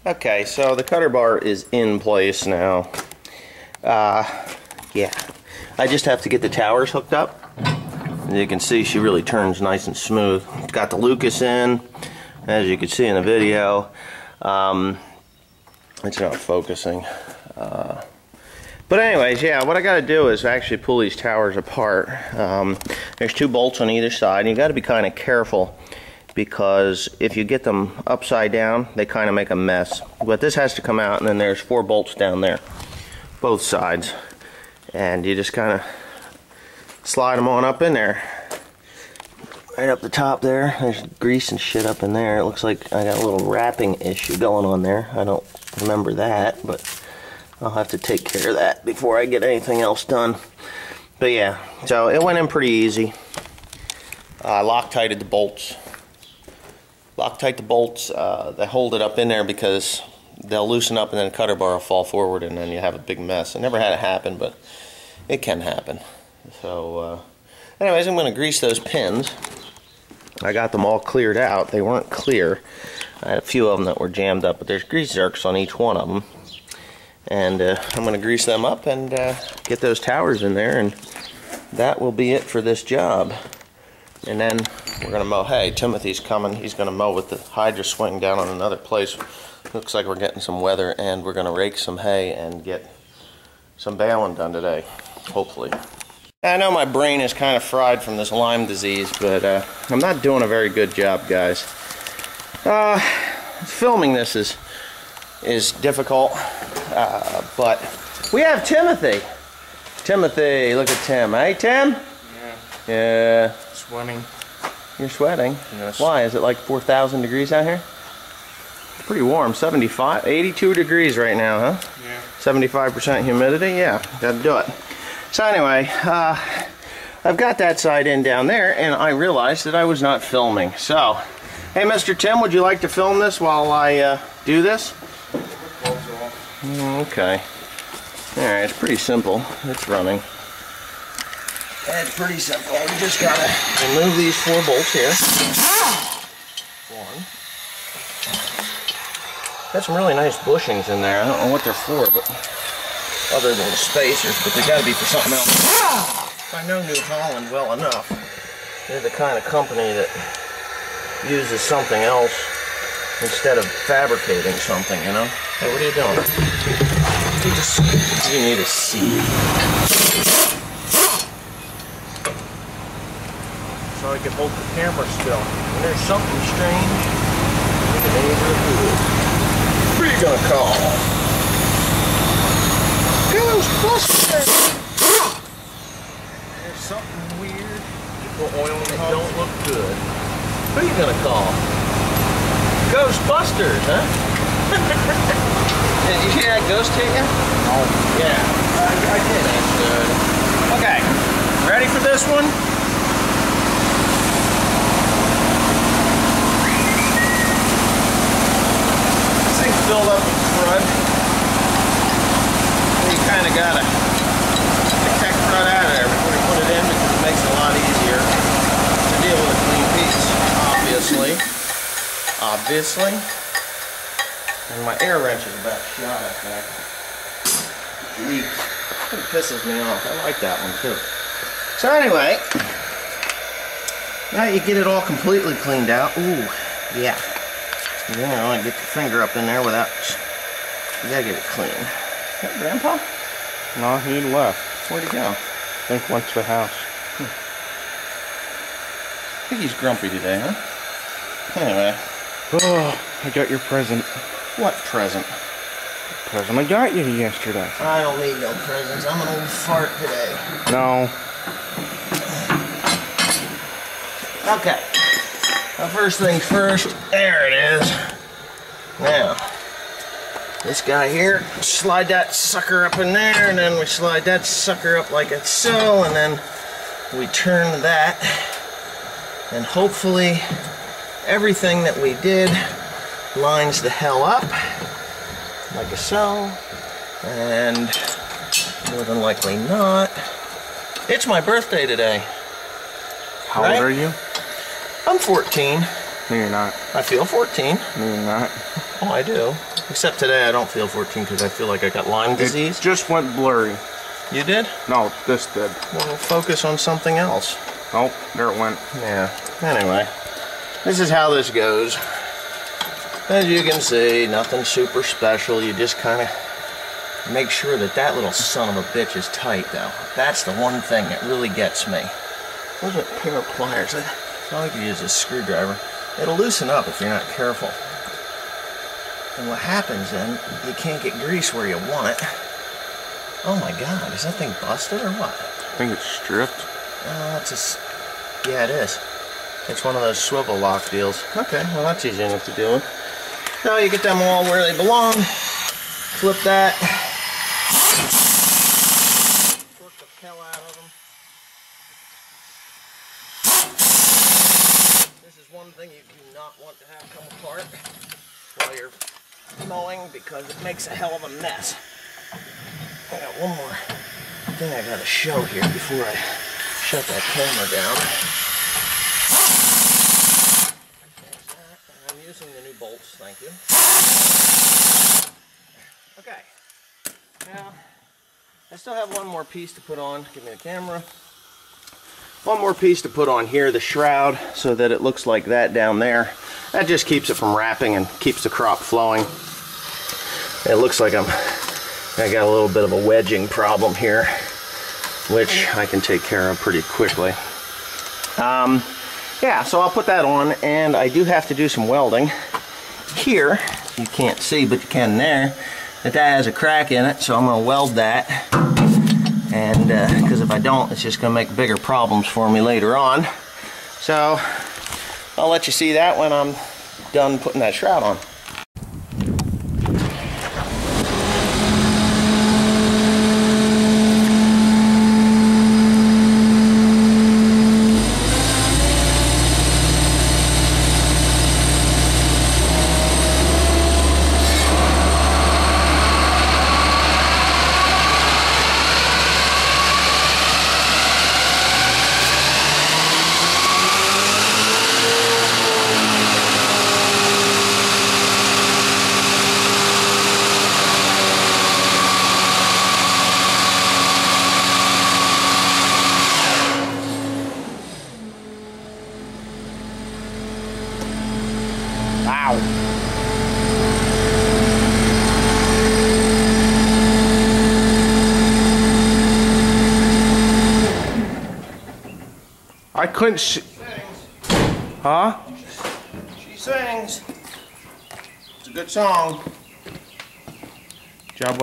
Okay, so the cutter bar is in place now. Yeah, I just have to get the towers hooked up. As you can see, she really turns nice and smooth. Got the Lucas in, as you can see in the video. It's not focusing. But anyways, yeah, what I got to do is actually pull these towers apart. There's 2 bolts on either side, and you got to be kind of careful, because if you get them upside down, they kind of make a mess. But this has to come out, and then there's 4 bolts down there, both sides, and you just kind of slide them on up in there. Right up the top there, there's grease and shit up in there. It looks like I got a little wrapping issue going on there. I don't remember that, but I'll have to take care of that before I get anything else done. But yeah, so it went in pretty easy. I Loctited the bolts. Loctite the bolts, they hold it up in there because they'll loosen up and then the cutter bar will fall forward and then you have a big mess. I never had it happen, but it can happen. So anyways, I'm going to grease those pins. I got them all cleared out. They weren't clear. I had a few of them that were jammed up, but there's grease zerks on each one of them. And I'm going to grease them up and get those towers in there, and that will be it for this job. And then we're going to mow hay. Timothy's coming. He's going to mow with the hydro swing down on another place. Looks like we're getting some weather, and we're going to rake some hay and get some baling done today, hopefully. I know my brain is kind of fried from this Lyme disease, but I'm not doing a very good job, guys. Filming this is difficult, but we have Timothy. Timothy, look at Tim. Hey, Tim? Yeah. Yeah. Sweating. You're sweating? Yes. Why? Is it like 4,000 degrees out here? It's pretty warm. 75, 82 degrees right now, huh? Yeah. 75% humidity? Yeah, gotta do it. So anyway, I've got that side in down there, and I realized that I was not filming. So, hey, Mr. Tim, would you like to film this while I do this? Okay. Alright, it's pretty simple. It's running. It's pretty simple. We just gotta remove these 4 bolts here. One. Got some really nice bushings in there. I don't know what they're for, but other than the spacers, but they gotta be for something else. I know New Holland well enough. They're the kind of company that uses something else instead of fabricating something, you know? Hey, what are you doing? You need a seat. So I can hold the camera still. When there's something strange in the neighborhood, who are you gonna call? Ghostbusters! There's something weird. You put oil in that don't look good. Who are you gonna call? Ghostbusters, huh? Did you hear that ghost hit you? No. Yeah, I did. That's good. Okay, ready for this one? This thing's filled up with crud. You kind of gotta take crud out of there before you put it in, because it makes it a lot easier to deal with a clean piece, obviously. Obviously. And my air wrench is about shot up there. Leaks. It pisses me off. I like that one too. So anyway, now you get it all completely cleaned out. Ooh, yeah. You don't want to get your finger up in there without. You gotta get it clean. Is that Grandpa? No, he left. Where'd he go? I think went to the house. I think he's grumpy today, huh? Anyway. Oh, I got your present. What present? The present I got you yesterday. I don't need no presents. I'm an old fart today. No. Okay. Well, first things first. There it is. Now, this guy here, slide that sucker up in there, and then we slide that sucker up like it's so, and then we turn that, and hopefully everything that we did lines the hell up like so, and more than likely not. It's my birthday today. How old are you? I'm 14. No, you're not. I feel 14. No, you're not. Oh, I do. Except today I don't feel 14 because I feel like I got Lyme disease. It just went blurry. You did? No, this did. Well, focus on something else. Oh, there it went. Yeah. Anyway, this is how this goes. As you can see, nothing super special. You just kind of make sure that that little son of a bitch is tight, though. That's the one thing that really gets me. Those are a pair of pliers. I thought I could use a screwdriver. It'll loosen up if you're not careful. And what happens then, you can't get grease where you want it. Oh my God, is that thing busted or what? I think it's stripped. Yeah, it is. It's one of those swivel lock deals. Okay, well that's easy enough to deal with. Now you get them all where they belong. Flip that. Work the hell out of them. This is one thing you do not want to have come apart while you're mowing because it makes a hell of a mess. I got one more thing I gotta show here before I shut that camera down. I'm using the new bolts, thank you. Okay, now I still have one more piece to put on. Give me the camera. One more piece to put on here, the shroud, so that it looks like that down there. That just keeps it from wrapping and keeps the crop flowing. It looks like I got a little bit of a wedging problem here, which I can take care of pretty quickly. Yeah, so I'll put that on, and I do have to do some welding. Here, you can't see, but you can there, that has a crack in it, so I'm going to weld that. And because if I don't, it's just going to make bigger problems for me later on. So I'll let you see that when I'm done putting that shroud on. I couldn't see. Huh? She sings. It's a good song. Job well